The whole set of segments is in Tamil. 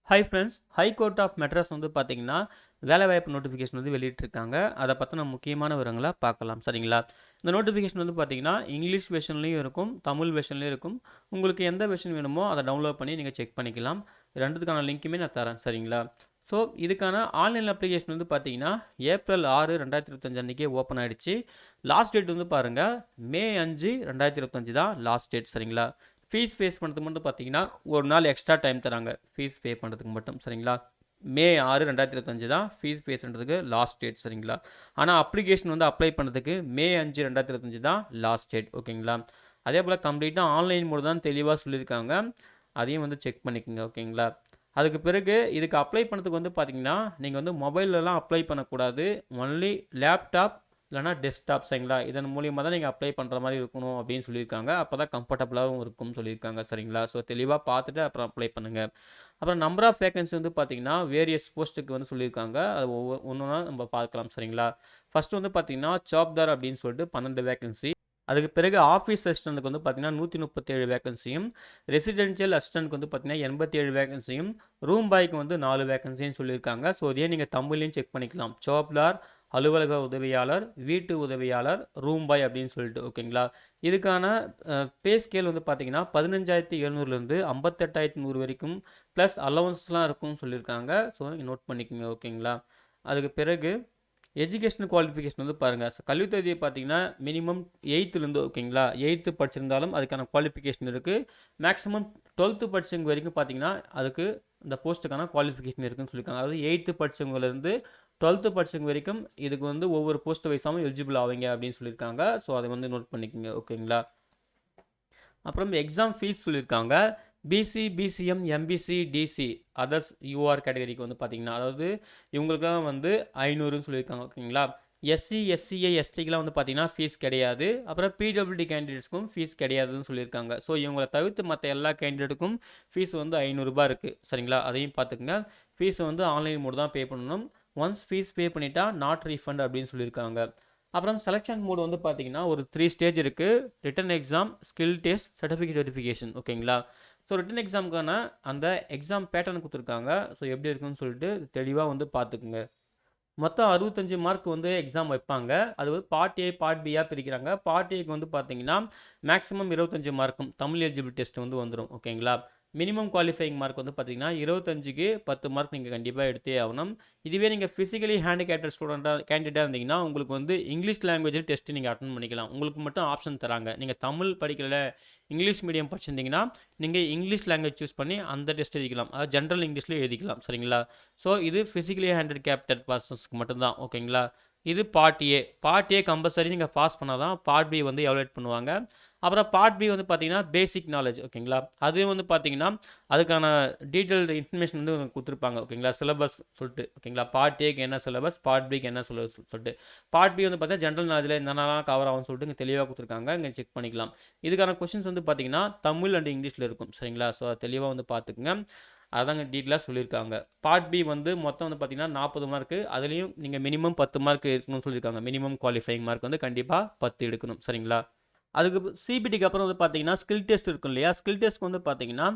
Hi friends, high court of Madras வந்து பார்த்தீங்கன்னா, வேலைவாய்ப்பு நோட்டிஃபிகேஷன் வந்து வெளியிட்டிருக்காங்க. அதை பற்றின முக்கியமான விவரங்களை பார்க்கலாம். சரிங்களா? இந்த நோட்டிஃபிகேஷன் வந்து பார்த்தீங்கன்னா, இங்கிலீஷ் வெர்ஷன்லேயும் இருக்கும், தமிழ் வெர்ஷன்லேயும் இருக்கும். உங்களுக்கு எந்த வெர்ஷன் வேணுமோ அதை டவுன்லோட் பண்ணி நீங்கள் செக் பண்ணிக்கலாம். ரெண்டுத்துக்கான லிங்க்குமே நான் தரேன். சரிங்களா? ஸோ இதுக்கான ஆன்லைன் அப்ளிகேஷன் வந்து பார்த்தீங்கன்னா, ஏப்ரல் 6, 2025 அன்றைக்கே ஓப்பன் ஆகிடுச்சு. லாஸ்ட் டேட் வந்து பாருங்கள், மே 5, 2025 தான் லாஸ்ட் டேட். சரிங்களா? ஃபீஸ் பே பண்ணுறதுக்கு மட்டும் பார்த்தீங்கன்னா ஒரு நாள் எக்ஸ்ட்ரா டைம் தராங்க ஃபீஸ் பே பண்ணுறதுக்கு மட்டும். சரிங்களா? மே 6, 2025 தான் ஃபீஸ் பே பண்ணுறதுக்கு லாஸ்ட் டேட். சரிங்களா? ஆனால் அப்ளிகேஷன் வந்து அப்ளை பண்ணுறதுக்கு மே 5, 2025 தான் லாஸ்ட் டேட். ஓகேங்களா? அதே போல் கம்ப்ளீட்டாக ஆன்லைன் மோடு தான் தெளிவாக சொல்லியிருக்காங்க. அதையும் வந்து செக் பண்ணிக்கோங்க. ஓகேங்களா? அதுக்கு பிறகு இதுக்கு அப்ளை பண்ணுறதுக்கு வந்து பார்த்தீங்கன்னா, நீங்கள் வந்து மொபைல்லலாம் அப்ளை பண்ணக்கூடாது. ஒன்லி லேப்டாப் இல்லைனா டெஸ்க்டாப். சரிங்களா? இதன் மூலியமாக தான் நீங்கள் அப்ளை பண்ணுற மாதிரி இருக்கணும் அப்படின்னு சொல்லியிருக்காங்க. அப்போ தான் கம்ஃபர்டபுளாகவும் இருக்கும்னு சொல்லியிருக்காங்க. சரிங்களா? ஸோ தெளிவாக பார்த்துட்டு அப்புறம் அப்ளை பண்ணுங்கள். அப்புறம் நம்பர் ஆஃப் வேகன்சி வந்து பார்த்தீங்கன்னா, வேரியஸ் போஸ்ட்டுக்கு வந்து சொல்லியிருக்காங்க. அது ஒவ்வொன்றா நம்ம பார்க்கலாம். சரிங்களா? ஃபஸ்ட்டு வந்து பார்த்தீங்கன்னா, சாப்தார் அப்படின்னு சொல்லிட்டு 12 வேகன்சி. அதுக்கு பிறகு ஆஃபீஸ் அசிஸ்டண்ட்டுக்கு வந்து பார்த்தீங்கன்னா 137 வேகன்சியும், ரெசிடென்ஷியல் அசிஸ்டண்ட்க்கு வந்து பார்த்தீங்கன்னா 87 வேகன்சியும், ரூம் பாய்க்கு வந்து 4 வேகன்சின்னு சொல்லியிருக்காங்க. ஸோ இதே நீங்கள் தமிழ்லையும் செக் பண்ணிக்கலாம். சோப்தார், அலுவலக உதவியாளர், வீட்டு உதவியாளர், ரூம் பாய் அப்படின்னு சொல்லிட்டு. ஓகேங்களா? இதுக்கான பே ஸ்கேல் வந்து பார்த்தீங்கன்னா 15,700லேருந்து 58,100 வரைக்கும் ப்ளஸ் அலவன்ஸ்லாம் இருக்கும்னு சொல்லியிருக்காங்க. ஸோ நோட் பண்ணிக்கோங்க. ஓகேங்களா? அதுக்கு பிறகு எஜுகேஷனல் குவாலிஃபிகேஷன் வந்து பாருங்கள். கல்வித் தகுதியை பார்த்தீங்கன்னா மினிமம் 8லேருந்து. ஓகேங்களா? 8th படிச்சிருந்தாலும் அதுக்கான குவாலிஃபிகேஷன் இருக்குது. மேக்ஸிமம் 12th படிச்சவங்க வரைக்கும் பார்த்தீங்கன்னா அதுக்கு இந்த போஸ்ட்டுக்கான குவாலிஃபிகேஷன் இருக்குன்னு சொல்லியிருக்காங்க. அதாவது 8th படிச்சவங்கலேருந்து 12th படிச்சவங்க வரைக்கும் இதுக்கு வந்து ஒவ்வொரு போஸ்ட் வைஸாகவும் எலிஜிபிள் ஆவீங்க அப்படின்னு சொல்லியிருக்காங்க. ஸோ அதை வந்து நோட் பண்ணிக்கோங்க. ஓகேங்களா? அப்புறம் எக்ஸாம் ஃபீஸ் சொல்லியிருக்காங்க. BC, BCM, MBC, DC others UR கேட்டகரிக்கு வந்து பார்த்தீங்கன்னா, அதாவது இவங்களுக்குலாம் வந்து 500ன்னு சொல்லியிருக்காங்க. ஓகேங்களா? எஸ்சி, எஸ்சிஐ, எஸ்டிக்கெலாம் வந்து பார்த்தீங்கன்னா ஃபீஸ் கிடையாது. அப்புறம் பிடபிள்யூடி கேண்டிடேட்ஸ்க்கும் ஃபீஸ் கிடையாதுன்னு சொல்லியிருக்காங்க. ஸோ இவங்களை தவிர்த்து மற்ற எல்லா கேண்டிடேட்டுக்கும் ஃபீஸ் வந்து ரூ. 500 இருக்குது. சரிங்களா? அதையும் பார்த்துக்குங்க. ஃபீஸ் வந்து ஆன்லைன் மோடு தான் பே பண்ணணும். ஒன்ஸ் ஃபீஸ் பே பண்ணிட்டா நாட் ரீஃபண்ட் அப்படின்னு சொல்லியிருக்காங்க. அப்புறம் செலெக்ஷன் மோடு வந்து பார்த்தீங்கன்னா ஒரு 3 ஸ்டேஜ் இருக்குது. Written exam, skill test, certificate verification. ஓகேங்களா? ஸோ ரிட்டன் எக்ஸாமுக்கான அந்த எக்ஸாம் பேட்டர்ன் கொடுத்துருக்காங்க. ஸோ எப்படி இருக்குன்னு சொல்லிட்டு தெளிவாக வந்து பார்த்துக்குங்க. மொத்தம் 65 மார்க் வந்து எக்ஸாம் வைப்பாங்க. அது வந்து பார்ட் ஏ, பார்ட் பியாக பிரிக்கிறாங்க. பார்ட் ஏக்கு வந்து பார்த்தீங்கன்னா மேக்ஸிமம் 25 மார்க்கும் தமிழ் எலிஜிபிள் டெஸ்ட் வந்து வந்துடும். ஓகேங்களா? மினிமம் குவாலிஃபைங் மார்க் வந்து பார்த்தீங்கன்னா 25க்கு 10 மார்க் நீங்கள் கண்டிப்பாக எடுத்தே ஆகணும். இதுவே நீங்கள் ஃபிசிக்கலி ஹேண்டிகேப்டட் ஸ்டூடெண்ட்டாக கேண்டிடேட்டாக இருந்தீங்கன்னா உங்களுக்கு வந்து இங்கிலீஷ் லாங்குவேஜில் டெஸ்ட்டு நீங்கள் அட்டன் பண்ணிக்கலாம். உங்களுக்கு மட்டும் ஆப்ஷன் தராங்க. நீங்கள் தமிழ் படிக்கல, இங்கிலீஷ் மீடியம் படிச்சிருந்தீங்கன்னா நீங்கள் இங்கிலீஷ் லாங்குவேஜ் சூஸ் பண்ணி அந்த டெஸ்ட் எழுதிக்கலாம். அதாவது ஜென்ரல் இங்கிலீஷ்லேயே எழுதிக்கலாம். சரிங்களா? ஸோ இது ஃபிசிக்கலி ஹேண்டிகேப்டட் பர்சன்ஸ்க்கு மட்டும்தான். ஓகேங்களா? இது part A. Part A compulsory நீங்கள் பாஸ் பண்ணால் தான் பார்ட் பி வந்து எவாலுவேட் பண்ணுவாங்க. அப்புறம் பார்ட் பி வந்து பார்த்தீங்கன்னா பேசிக் நாலேஜ். ஓகேங்களா? அது வந்து பார்த்தீங்கன்னா அதுக்கான டீட்டெயில்டு இன்ஃபர்மேஷன் வந்து கொடுத்துருப்பாங்க. ஓகேங்களா? சிலபஸ் சொல்லிட்டு. ஓகேங்களா? பார்ட் ஏக்கு என்ன சிலபஸ், பார்ட் பிக்கு என்ன சிலபஸ் சொல்லிட்டு. பார்ட் பி வந்து பார்த்தீங்கன்னா ஜென்ரல் நாலேஜில் என்னென்னலாம் கவர் ஆகும்னு சொல்லிட்டு இங்கே தெளிவாக கொடுத்துருக்காங்க. இங்கே செக் பண்ணிக்கலாம். இதுக்கான கொஸ்டின்ஸ் வந்து பார்த்தீங்கன்னா தமிழ் அண்ட் இங்கிலீஷில் இருக்கும். சரிங்களா? ஸோ தெளிவாக வந்து பார்த்துக்குங்க. அதாங்க டீட்டெயிலாக சொல்லியிருக்காங்க. பார்ட் பி வந்து மொத்தம் வந்து பார்த்தீங்கன்னா 40 மார்க்கு. அதுலேயும் நீங்கள் மினிமம் 10 மார்க் எடுக்கணும்னு சொல்லியிருக்காங்க. மினிமம் குவாலிஃபைங் மார்க் வந்து கண்டிப்பாக 10 எடுக்கணும். சரிங்களா? அதுக்கு சிபிடிக்கு அப்புறம் வந்து பார்த்தீங்கன்னா ஸ்கில் டெஸ்ட் இருக்கும் இல்லையா? ஸ்கில் டெஸ்ட் வந்து பார்த்தீங்கன்னா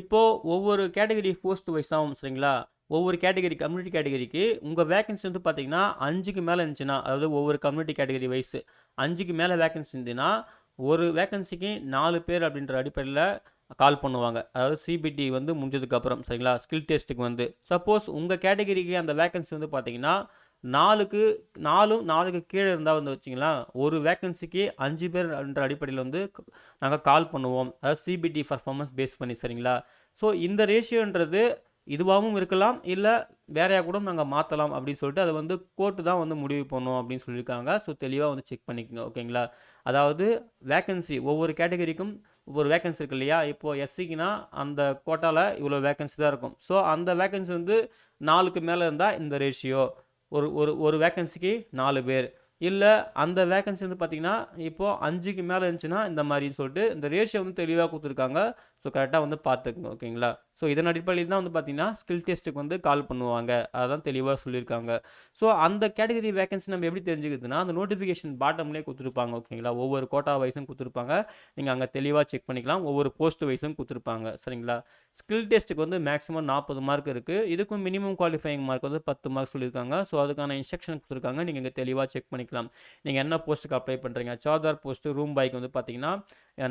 இப்போது ஒவ்வொரு கேட்டகரி போஸ்ட் வைஸாகவும். சரிங்களா? ஒவ்வொரு கேட்டகரி கம்யூனிட்டி கேட்டகரிக்கு உங்கள் வேகன்சி வந்து பார்த்தீங்கன்னா 5க்கு மேலே இருந்துச்சுன்னா, அதாவது ஒவ்வொரு கம்யூனிட்டி கேட்டகரி வைஸ் 5க்கு மேலே வேகன்சி இருந்துச்சுன்னா ஒரு வேகன்சிக்கு 4 பேர் அப்படின்ற அடிப்படையில் கால் பண்ணுவாங்க. அதாவது சிபிடி வந்து முடிஞ்சதுக்கப்புறம். சரிங்களா? ஸ்கில் டெஸ்ட்டுக்கு வந்து சப்போஸ் உங்கள் கேட்டகரிக்கு அந்த வேகன்சி வந்து பார்த்தீங்கன்னா 4க்கு கீழே இருந்தால் வந்து வச்சிங்களா, ஒரு வேக்கன்சிக்கு 5 பேர் என்ற அடிப்படையில் வந்து நாங்கள் கால் பண்ணுவோம். அதாவது சிபிடி பர்ஃபார்மன்ஸ் பேஸ் பண்ணி. சரிங்களா? ஸோ இந்த ரேஷியோன்றது இதுவாகவும் இருக்கலாம், இல்லை வேறையாக கூட நாங்கள் மாற்றலாம் அப்படின்னு சொல்லிட்டு அதை வந்து கோர்ட்டு தான் வந்து முடிவு பண்ணும் அப்படின்னு சொல்லியிருக்காங்க. ஸோ தெளிவாக வந்து செக் பண்ணிக்கோங்க. ஓகேங்களா? அதாவது வேக்கன்சி ஒவ்வொரு கேட்டகரிக்கும் ஒவ்வொரு வேக்கன்சி இருக்கு இல்லையா? இப்போது எஸ்சிக்குனா அந்த கோட்டாவில் இவ்வளோ வேக்கன்சி தான் இருக்கும். ஸோ அந்த வேக்கன்சி வந்து 4க்கு மேலே இருந்தால் இந்த ரேஷியோ, ஒரு ஒரு ஒரு வேக்கன்சிக்கு 4 பேர், இல்லை அந்த வேக்கன்சி வந்து பார்த்தீங்கன்னா இப்போது 5க்கு மேலே இருந்துச்சுன்னா இந்த மாதிரின்னு சொல்லிட்டு இந்த ரேஷியோ வந்து தெளிவாக கொடுத்துருக்காங்க. ஸோ கரெக்டாக வந்து பார்த்துக்குங்க. ஓகேங்களா? ஸோ இதன் அடிப்படையில் தான் வந்து பார்த்தீங்கன்னா, ஸ்கில் டெஸ்ட்டுக்கு வந்து கால் பண்ணுவாங்க. அதான் தெளிவா சொல்லியிருக்காங்க. ஸோ அந்த கேட்டகரி வேகன்சி நம்ம எப்படி தெரிஞ்சுக்கிறதுனா, அந்த நோட்டிஃபிகேஷன் பாட்டம்லேயே குடுத்துருப்பாங்க. ஓகேங்களா? ஒவ்வொரு கோட்டா வைஸும் குடுத்துருப்பாங்க. நீங்க அங்க தெளிவா செக் பண்ணிக்கலாம். ஒவ்வொரு போஸ்ட் வைஸும் குடுத்துருப்பாங்க. சரிங்களா? ஸ்கில் டெஸ்ட்டுக்கு வந்து மேக்ஸிமம் 40 மார்க் இருக்கு. இதுக்கும் மினிமம் குவாலிஃபையிங் மார்க் வந்து 10 மார்க் சொல்லியிருக்காங்க. ஸோ அதுக்கான இன்ஸ்ட்ரக்ஷன் குடுத்துருக்காங்க. நீங்க இங்க தெளிவா செக் பண்ணிக்கலாம். நீங்க என்ன போஸ்ட்டுக்கு அப்ளை பண்றீங்க? சார்ஜர் போஸ்ட் ரூம் பாய்க்கு வந்து பார்த்தீங்கன்னா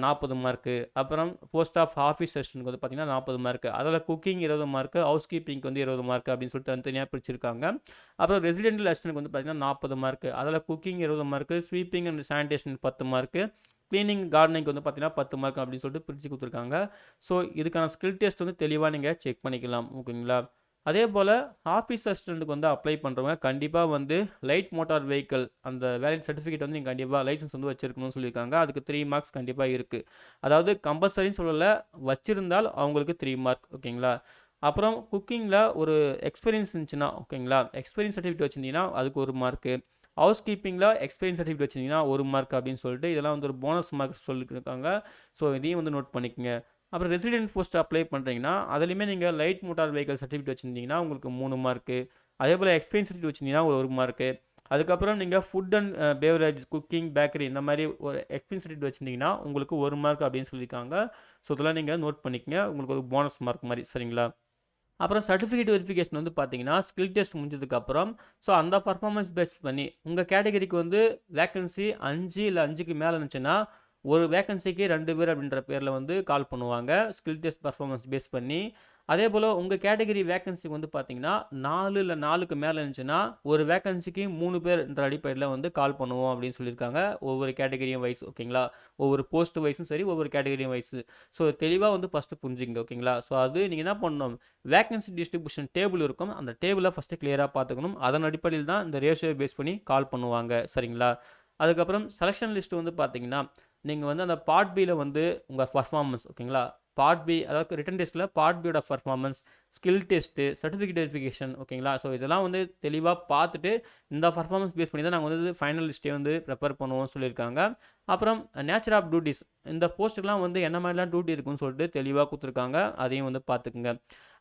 40 மார்க்கு. அப்புறம் போஸ்ட் ஆஃப் ஆஃபீஸ் அசிஸ்டன்ட்க்கு வந்து பார்த்தீங்கன்னா 40 மார்க்கு. அதில் குக்கிங் 20 மார்க்கு, ஹவுஸ் கீப்பிங்க்கு வந்து 20 மார்க்கு அப்படின்னு சொல்லிட்டு தனித்தனியாக பிரிச்சிருக்காங்க. அப்புறம் ரெசிடென்டல் அசிஸ்டன்ட்க்கு வந்து பார்த்தீங்கன்னா 40 மார்க்கு. அதில் cooking 20 mark, sweeping and sanitation 10 mark, cleaning கார்டனிங்க்கு வந்து பார்த்தீங்கன்னா 10 மார்க் அப்படின்னு சொல்லிட்டு பிரித்து கொடுத்துருக்காங்க. ஸோ இதுக்கான ஸ்கில் டெஸ்ட் வந்து தெளிவாக நீங்கள் செக் பண்ணிக்கலாம். ஓகேங்களா? அதே போல் ஆஃபீஸ் அசிஸ்டண்ட்டுக்கு வந்து அப்ளை பண்ணுறவங்க கண்டிப்பாக வந்து லைட் மோட்டார் வெஹிக்கிள் அந்த வேலிட் சர்டிஃபிகேட் வந்து நீங்கள் கண்டிப்பாக லைசன்ஸ் வந்து வச்சிருக்கணும்னு சொல்லியிருக்காங்க. அதுக்கு 3 மார்க்ஸ் கண்டிப்பாக இருக்குது. அதாவது கம்பல்சரின்னு சொல்லலை, வச்சிருந்தால் அவங்களுக்கு 3 மார்க். ஓகேங்களா? அப்புறம் குக்கிங்கில் ஒரு எக்ஸ்பீரியன்ஸ் இருந்துச்சுன்னா, ஓகேங்களா, எக்ஸ்பீரியன்ஸ் சர்டிஃபிகேட் வச்சுருந்தீங்கன்னா அதுக்கு 1 மார்க்கு, ஹவுஸ் கீப்பிங்கில் எக்ஸ்பீரியன்ஸ் சர்டிஃபிகேட் வச்சிருந்தீங்கன்னா 1 மார்க் அப்படின்னு சொல்லிட்டு இதெல்லாம் வந்து ஒரு போனஸ் மார்க்ஸ் சொல்லியிருக்காங்க. ஸோ இதையும் வந்து நோட் பண்ணிக்கோங்க. அப்புறம் ரெசிடென்ட் போஸ்ட் அப்ளை பண்ணுறீங்கன்னா அதுலேயுமே நீங்கள் லைட் மோட்டார் வெஹிக்கல் சர்டிஃபிகேட் வச்சுருந்தீங்கன்னா உங்களுக்கு 3 மார்க்கு, அதே போல் எக்ஸ்பீரியன்ஸ் சர்டிஃபிகேட் வச்சுருந்தீங்கன்னா 1 மார்க்கு. அதுக்கப்புறம் நீங்கள் food and beverage cooking bakery இந்த மாதிரி ஒரு எக்ஸ்பீரியன்ஸ் சர்டிஃபிகேட் வச்சுருந்தீங்கன்னா உங்களுக்கு 1 மார்க் அப்படின்னு சொல்லியிருக்காங்க. ஸோ இதெல்லாம் நீங்கள் நோட் பண்ணிக்கங்க, உங்களுக்கு ஒரு போனஸ் மார்க் மாதிரி. சரிங்களா? அப்புறம் சர்டிஃபிகேட் வெரிஃபிகேஷன் வந்து பார்த்தீங்கன்னா ஸ்கில் டெஸ்ட் முடிஞ்சதுக்கப்புறம் ஸோ அந்த பர்ஃபார்மன்ஸ் பேஸ் பண்ணி உங்கள் கேட்டகரிக்கு வந்து வேக்கன்சி 5 இல்லை 5க்கு மேலே இருந்துச்சுன்னா ஒரு வேக்கன்சிக்கு 2 பேர் அப்படின்ற பேரில் வந்து கால் பண்ணுவாங்க ஸ்கில் டெஸ்ட் பர்ஃபார்மன்ஸ் பேஸ் பண்ணி. அதே போல் உங்கள் கேட்டகரி வேக்கன்சி வந்து பார்த்தீங்கன்னா 4 இல்லை 4க்கு மேலே இருந்துச்சுன்னா ஒரு வேக்கன்சிக்கு 3 பேர்ன்ற அடிப்படையில் வந்து கால் பண்ணுவோம் அப்படின்னு சொல்லியிருக்காங்க. ஒவ்வொரு கேட்டகரியும் வைஸ். ஓகேங்களா? ஒவ்வொரு போஸ்ட் வைஸும் சரி, ஒவ்வொரு கேட்டகரியும் வைஸ். ஸோ தெளிவாக வந்து ஃபஸ்ட்டு புரிஞ்சுங்க. ஓகேங்களா? ஸோ அது நீங்கள் என்ன பண்ணணும், வேக்கன்சி டிஸ்ட்ரிபியூஷன் டேபிள் இருக்கும், அந்த டேபிளை ஃபஸ்ட்டு கிளியராக பார்த்துக்கணும். அதன் அடிப்படையில் தான் இந்த ரேஷியோ பேஸ் பண்ணி கால் பண்ணுவாங்க. சரிங்களா? அதுக்கப்புறம் செலெக்ஷன் லிஸ்ட் வந்து பார்த்தீங்கன்னா நீங்கள் வந்து அந்த பார்ட் பியில் வந்து உங்கள் பர்ஃபார்மன்ஸ், ஓகேங்களா, பார்ட் பி அதாவது ரிட்டன் டெஸ்ட்டில் பார்ட் பியோட performance, skill test, certificate verification, ஓகேங்களா. ஸோ இதெல்லாம் வந்து தெளிவாக பார்த்துட்டு இந்த பர்ஃபார்மன்ஸ் பேஸ் பண்ணி தான் நாங்கள் வந்து ஃபைனல் லிஸ்ட்டே வந்து ப்ரிப்பேர் பண்ணுவோம்னு சொல்லியிருக்காங்க. அப்புறம் நேச்சர் ஆஃப் டியூட்டிஸ், இந்த போஸ்ட்டுக்கெலாம் வந்து என்ன மாதிரிலாம் டியூட்டி இருக்குன்னு சொல்லிட்டு தெளிவாக கொடுத்துருக்காங்க, அதையும் வந்து பார்த்துக்குங்க.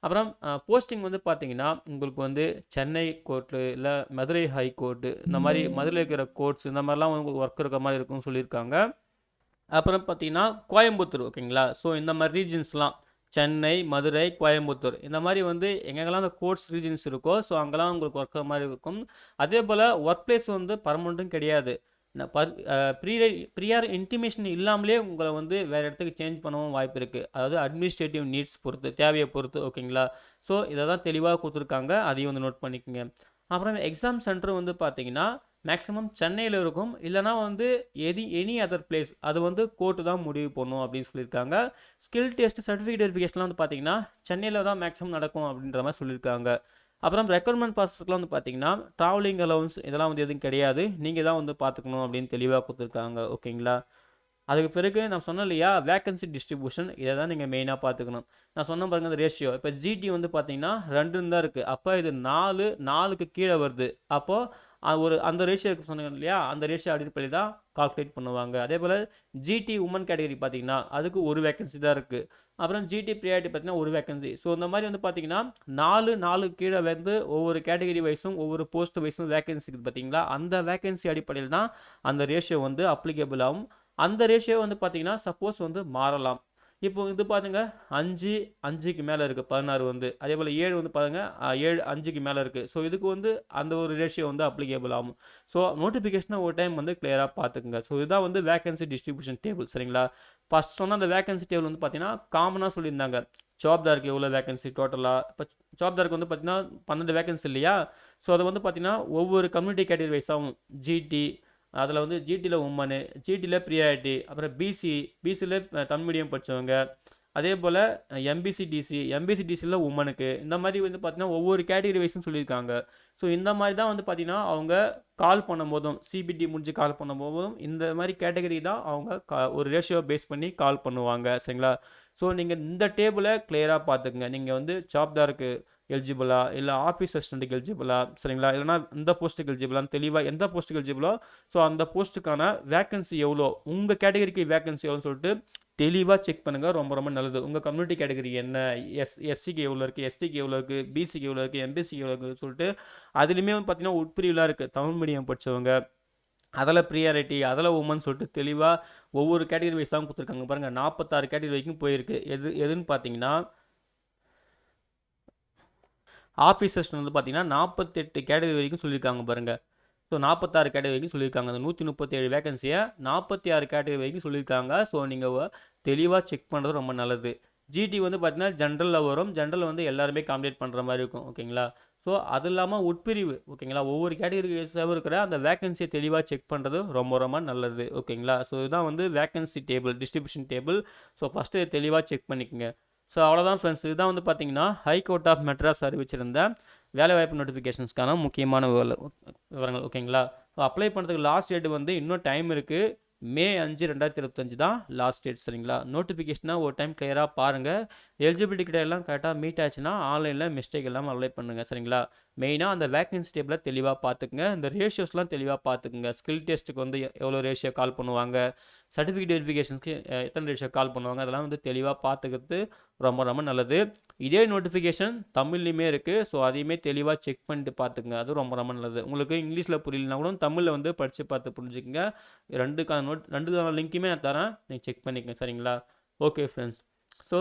அப்புறம் போஸ்டிங் வந்து பார்த்தீங்கன்னா உங்களுக்கு வந்து சென்னை கோர்ட்டு இல்லை மதுரை ஹை கோர்ட்டு இந்த மாதிரி மதுரையில் இருக்கிற கோர்ட்ஸ் இந்த மாதிரிலாம் உங்களுக்கு ஒர்க் இருக்கிற மாதிரி இருக்குன்னு சொல்லியிருக்காங்க. அப்புறம் பார்த்தீங்கன்னா கோயம்புத்தூர், ஓகேங்களா. ஸோ இந்த மாதிரி ரீஜன்ஸ்லாம் சென்னை, மதுரை, கோயம்புத்தூர் இந்த மாதிரி வந்து எங்கெங்கெல்லாம் அந்த கோர்ட்ஸ் ரீஜன்ஸ் இருக்கோ ஸோ அங்கெல்லாம் உங்களுக்கு ஒர்க் மாதிரி இருக்கும். அதே போல் ஒர்க் பிளேஸ் வந்து பர்மனெண்ட்டும் கிடையாது. ப்ரியர் இன்டிமேஷன் இல்லாமலே உங்களை வந்து வேறு இடத்துக்கு சேஞ்ச் பண்ணவும் வாய்ப்பு இருக்குது. அதாவது அட்மினிஸ்ட்ரேட்டிவ் நீட்ஸ் பொறுத்து, தேவையை பொறுத்து. ஓகேங்களா? ஸோ இதை தான் தெளிவாக கொடுத்துருக்காங்க, அதையும் வந்து நோட் பண்ணிக்கோங்க. அப்புறம் எக்ஸாம் சென்டர் வந்து பார்த்தீங்கன்னா மேக்ஸிமம் சென்னையில் இருக்கும், இல்லைனா வந்து எனி அதர் பிளேஸ் அது வந்து கோர்ட்டு தான் முடிவு பண்ணும் அப்படின்னு சொல்லியிருக்காங்க. ஸ்கில் டெஸ்ட் சர்டிஃபிகேட் வெரிஃபிகேஷன்லாம் வந்து பார்த்தீங்கன்னா சென்னையில் தான் மேக்ஸிமம் நடக்கும் அப்படின்ற மாதிரி சொல்லியிருக்காங்க. அப்புறம் ரெக்ரூட்மெண்ட் ப்ராசஸ்க்குலாம் வந்து பார்த்தீங்கன்னா ட்ராவலிங் அலவுன்ஸ் இதெல்லாம் வந்து எதுவும் கிடையாது, நீங்கள் தான் வந்து பார்த்துக்கணும் அப்படின்னு தெளிவாக கொடுத்துருக்காங்க. ஓகேங்களா? அதுக்கு பிறகு நான் சொன்னேன் இல்லையா, வேக்கன்சி டிஸ்ட்ரிபியூஷன், இதை தான் நீங்கள் மெயினாக பார்த்துக்கணும். நான் சொன்ன பாருங்க அந்த ரேஷியோ, இப்போ ஜிடி வந்து பார்த்தீங்கன்னா 2 தான் இருக்குது, அப்போ இது 4க்கு கீழே வருது. அப்போது ஒரு அந்த ரேஷியோ சொன்னீங்க இல்லையா, அந்த ரேஷியோ அடிப்படையில் தான் கால்குலேட் பண்ணுவாங்க. அதே போல் ஜிடி உமன் கேட்டகரி பார்த்தீங்கன்னா அதுக்கு ஒரு வேக்கன்சி தான் இருக்குது. அப்புறம் ஜிடி ப்ரியாரிட்டி பார்த்தீங்கன்னா ஒரு வேக்கன்சி. ஸோ இந்த மாதிரி வந்து பார்த்தீங்கன்னா 4 கீழே வந்து ஒவ்வொரு கேட்டகரி வைஸும் ஒவ்வொரு போஸ்ட் வைஸும் வேக்கன்சி இருக்குது பார்த்தீங்களா, அந்த வேக்கன்சி அடிப்படையில் தான் அந்த ரேஷியோ வந்து அப்ளிகேபிள் ஆகும். அந்த ரேஷியோ வந்து பார்த்தீங்கன்னா சப்போஸ் வந்து மாறலாம். இப்போ இது பாருங்க 5க்கு மேலே இருக்குது 16 வந்து, அதே போல் 7 வந்து பாருங்க 7 5க்கு மேலே இருக்குது. ஸோ இதுக்கு வந்து அந்த ஒரு ரேஷியோ வந்து அப்ளிகேபிள் ஆகும். ஸோ நோட்டிஃபிகேஷனை ஒரு டைம் வந்து கிளியராக பார்த்துக்குங்க. ஸோ இதுதான் வந்து வேகன்சி டிஸ்ட்ரிபியூஷன் டேபிள். சரிங்களா? ஃபர்ஸ்ட் சொன்ன அந்த வேகன்சி டேபிள் வந்து பார்த்தீங்கன்னா காமனாக சொல்லியிருந்தாங்க, ஜாப்தாருக்கு எவ்வளோ வேகன்சி டோட்டலாக. இப்போ ஜாப்தாருக்கு வந்து பார்த்தீங்கன்னா 12 வேகன்சி இல்லையா. ஸோ அதை வந்து பார்த்தீங்கன்னா ஒவ்வொரு கம்யூனிட்டி கேட்டகரி வைஸாகவும் ஜிடி, அதில் வந்து ஜிடியில் உமனு, ஜிடியில் ப்ரியாரிட்டி, அப்புறம் பிசியில் தமிழ் மீடியம் படித்தவங்க, அதே போல் எம்பிசிடிசியில் உமனுக்கு, இந்த மாதிரி வந்து பார்த்தீங்கன்னா ஒவ்வொரு கேட்டகரி வைஸும் சொல்லியிருக்காங்க. ஸோ இந்த மாதிரி தான் வந்து பார்த்தீங்கன்னா அவங்க கால் பண்ணும்போதும் சிபிடி முடிஞ்சு கால் பண்ணும்போதும் இந்த மாதிரி கேட்டகரி தான் அவங்க ஒரு ரேஷியோ பேஸ் பண்ணி கால் பண்ணுவாங்க. சரிங்களா? ஸோ நீங்கள் இந்த டேபிளை கிளியராக பார்த்துக்குங்க. நீங்கள் வந்து ஜாப்தாருக்கு எலிஜிபிளா, இல்லை ஆஃபீஸ் அசிஸ்டண்ட்டுக்கு எலிஜிபிளா, சரிங்களா, இல்லைனா இந்த போஸ்ட்டுக்கு எலிஜிபிளான்னு தெளிவாக எந்த போஸ்ட்டுக்கு எலிஜிபிளோ ஸோ அந்த போஸ்ட்டுக்கான வேக்கன்சி எவ்வளோ, உங்கள் கேட்டகரிக்கு வேக்கன்சி எவ்வளோன்னு சொல்லிட்டு தெளிவாக செக் பண்ணுங்கள். ரொம்ப ரொம்ப நல்லது. உங்கள் கம்யூனிட்டி கேட்டகரி என்ன, எஸ்சிக்கு எவ்வளோ இருக்குது, எஸ்டிக்கு எவ்வளோ இருக்குது, பிசிக்கு எவ்வளோ இருக்குது, எம்பிசிக்கு எவ்வளோ இருக்குன்னு சொல்லிட்டு அதுலேயுமே வந்து பார்த்தீங்கன்னா உட்பிரிவுலாம் இருக்குது. தமிழ் மீடியம் படித்தவங்க அதில் ப்ரியாரிட்டி, அதில் உமன் சொல்லிட்டு தெளிவாக ஒவ்வொரு கேட்டகரி வைஸ் தான் கொடுத்துருக்காங்க. பாருங்கள் 46 கேட்டகரி வரைக்கும் போயிருக்கு. எதுன்னு பார்த்தீங்கன்னா ஆஃபீஸ் அசிஸ்டன்ட் வந்து பார்த்தீங்கன்னா 48 கேட்டகரி வரைக்கும் சொல்லியிருக்காங்க பாருங்கள். ஸோ 46 கேட்டகரி வரைக்கும் சொல்லியிருக்காங்க. அந்த 137 வேகன்சியை 46 கேட்டகரி வரைக்கும் சொல்லியிருக்காங்க. ஸோ நீங்கள் தெளிவாக செக் பண்ணுறது ரொம்ப நல்லது. ஜிடி வந்து பார்த்தீங்கன்னா ஜென்ரலில் வரும். ஜென்ரலில் வந்து எல்லாருமே காம்படேட் பண்ணுற மாதிரி இருக்கும். ஓகேங்களா. ஸோ அது இல்லாமல் உட்பிரிவு, ஓகேங்களா, ஒவ்வொரு கேட்டகரிஸாகவும் இருக்கிற அந்த வேகன்சியை தெளிவாக செக் பண்ணுறது ரொம்ப ரொம்ப நல்லது. ஓகேங்களா. ஸோ இதுதான் வந்து vacancy table, distribution table. So first தெளிவாக செக் பண்ணிக்கோங்க. ஸோ அவ்வளோதான் ஃப்ரெண்ட்ஸ். இதுதான் வந்து பார்த்தீங்கன்னா ஹைகோர்ட் ஆஃப் மெட்ராஸ் அறிவிச்சிருந்த வேலைவாய்ப்பு நோட்டிஃபிகேஷன்ஸ்க்கான முக்கியமான விவரங்கள். ஓகேங்களா. ஸோ அப்ளை பண்ணுறதுக்கு லாஸ்ட் டேட் வந்து இன்னும் டைம் இருக்குது. மே 5, 2025 தான் லாஸ்ட் டேட், சரிங்களா. நோட்டிஃபிகேஷனாக ஒரு டைம் கிளியராக பாருங்கள். எலிஜிபிலிட்டி கிட்டெல்லாம் கரெக்டாக மீட் ஆச்சுன்னா ஆன்லைனில் மிஸ்டேக் இல்லாமல் அப்ளை பண்ணுங்கள், சரிங்களா. மெயினாக அந்த வேக்கன்சி டேபிளில் தெளிவாக பார்த்துக்குங்க. இந்த ரேஷியோஸ்லாம் தெளிவாக பார்த்துக்குங்க. ஸ்கில் டெஸ்ட்டுக்கு வந்து எவ்வளோ ரேஷியோ கால் பண்ணுவாங்க, சர்டிஃபிகேட் வெரிஃபிகேஷன்ஸ்க்கு எத்தனை ரேஷியோ கால் பண்ணுவாங்க, அதெல்லாம் வந்து தெளிவாக பார்த்துக்கிறது ரொம்ப ரொம்ப நல்லது. இதே நோட்டிஃபிகேஷன் தமிழ்லையுமே இருக்குது. ஸோ அதையுமே தெளிவாக செக் பண்ணிட்டு பார்த்துக்குங்க. அது ரொம்ப ரொம்ப நல்லது. உங்களுக்கு இங்கிலீஷில் புரியலனா கூட தமிழில் வந்து படித்து பார்த்து புரிஞ்சுக்கங்க. ரெண்டுக்கான லிங்க்குமே நான் தரேன், நீங்கள் செக் பண்ணிக்கங்க, சரிங்களா. Okay friends. ஸோ